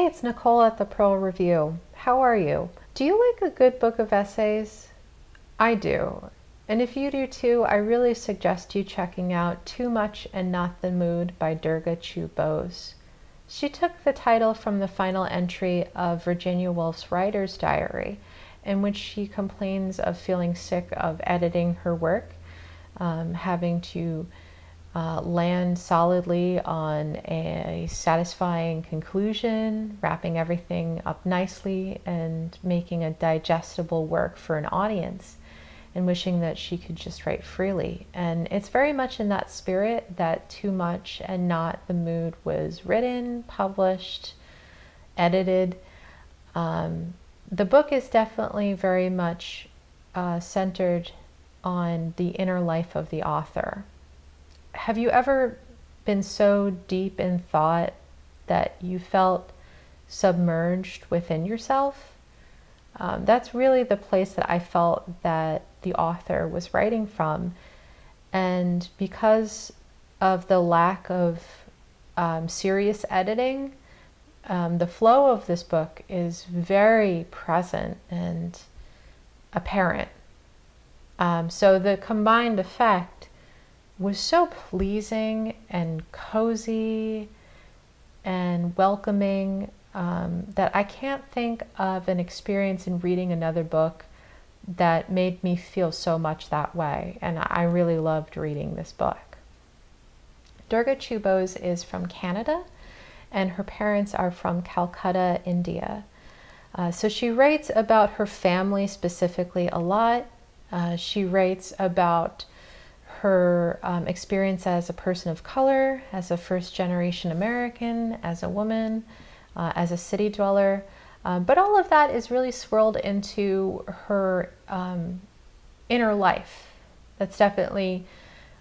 Hey, it's Nicole at the Pearl Review. How are you? Do you like a good book of essays? I do. And if you do too, I really suggest you checking out Too Much and Not the Mood by Durga Chew-Bose. She took the title from the final entry of Virginia Woolf's Writer's Diary, in which she complains of feeling sick of editing her work, having to land solidly on a satisfying conclusion, wrapping everything up nicely, and making a digestible work for an audience, and wishing that she could just write freely. And it's very much in that spirit that Too Much and Not the Mood was written, published, edited. The book is definitely very much centered on the inner life of the author. Have you ever been so deep in thought that you felt submerged within yourself? That's really the place that I felt that the author was writing from. And because of the lack of serious editing, the flow of this book is very present and apparent. So the combined effect was so pleasing and cozy and welcoming that I can't think of an experience in reading another book that made me feel so much that way. And I really loved reading this book. Durga Chew-Bose is from Canada, and her parents are from Calcutta, India. So she writes about her family specifically a lot. She writes about her experience as a person of color, as a first-generation American, as a woman, as a city dweller. But all of that is really swirled into her inner life. That's definitely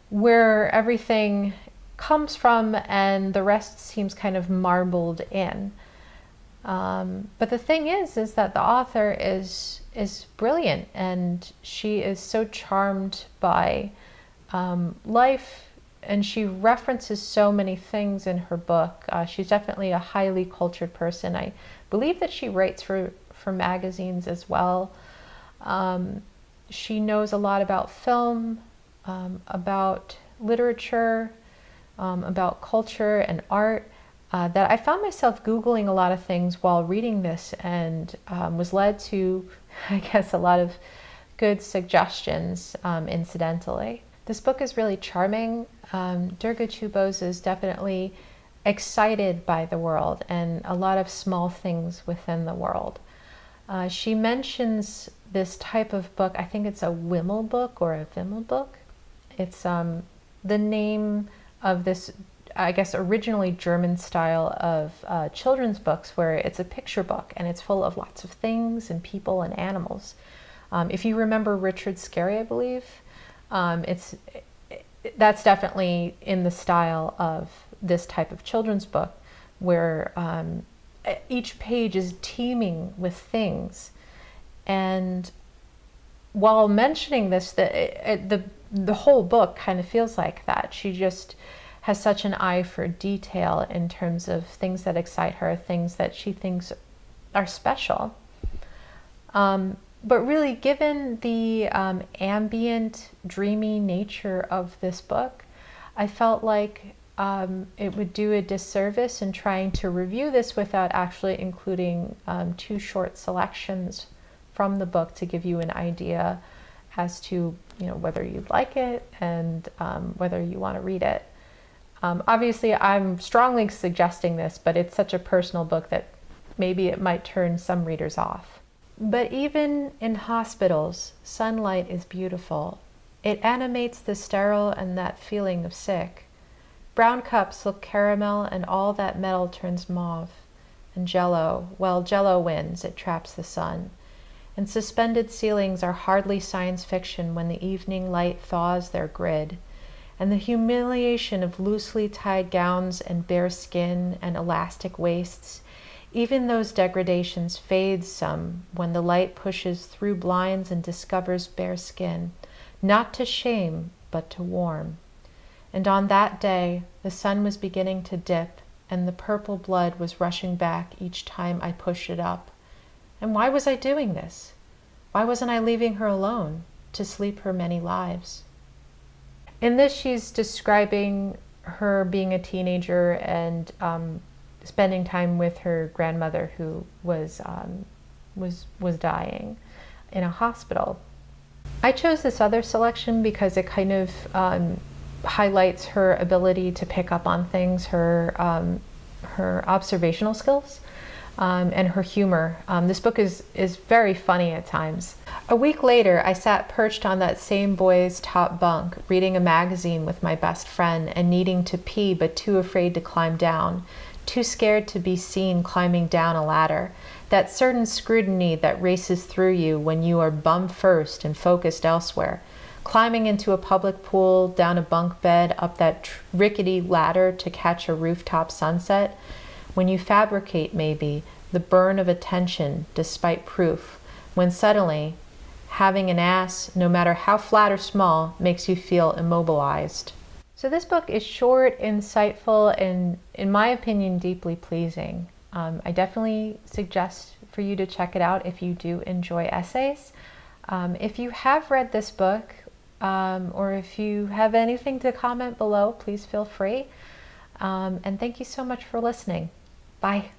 where everything comes from, and the rest seems kind of marbled in. But the thing is that the author is brilliant, and she is so charmed by life, and she references so many things in her book. She's definitely a highly cultured person. I believe that she writes for magazines as well. She knows a lot about film, about literature, about culture and art, that I found myself Googling a lot of things while reading this, and was led to, I guess, a lot of good suggestions incidentally. This book is really charming. Durga Chew-Bose is definitely excited by the world and a lot of small things within the world. She mentions this type of book, I think it's a Wimmel book or a Wimmel book. It's the name of this, I guess, originally German style of children's books, where it's a picture book and it's full of lots of things and people and animals. If you remember Richard Scarry, I believe, that's definitely in the style of this type of children's book, where each page is teeming with things. And while mentioning this, the whole book kind of feels like that. She just has such an eye for detail in terms of things that excite her, things that she thinks are special. But really, given the ambient, dreamy nature of this book, I felt like it would do a disservice in trying to review this without actually including two short selections from the book to give you an idea as to, whether you'd like it and whether you want to read it. Obviously, I'm strongly suggesting this, but it's such a personal book that maybe it might turn some readers off. But even in hospitals, sunlight is beautiful. It animates the sterile and that feeling of sick. Brown cups look caramel, and all that metal turns mauve. And jello, well, jello wins, it traps the sun. And suspended ceilings are hardly science fiction when the evening light thaws their grid. And the humiliation of loosely tied gowns and bare skin and elastic waists, even those degradations fade some when the light pushes through blinds and discovers bare skin, not to shame, but to warm. And on that day, the sun was beginning to dip, and the purple blood was rushing back each time I pushed it up. And why was I doing this? Why wasn't I leaving her alone to sleep her many lives? In this, she's describing her being a teenager and spending time with her grandmother, who was dying in a hospital. I chose this other selection because it kind of highlights her ability to pick up on things, her observational skills, and her humor. This book is very funny at times. A week later, I sat perched on that same boy's top bunk, reading a magazine with my best friend and needing to pee but too afraid to climb down, too scared to be seen climbing down a ladder. That certain scrutiny that races through you when you are bum first and focused elsewhere. Climbing into a public pool, down a bunk bed, up that rickety ladder to catch a rooftop sunset. When you fabricate, maybe, the burn of attention despite proof. When suddenly, having an ass, no matter how flat or small, makes you feel immobilized. So this book is short, insightful, and in my opinion, deeply pleasing. I definitely suggest for you to check it out if you do enjoy essays. If you have read this book, or if you have anything to comment below, please feel free. And thank you so much for listening. Bye.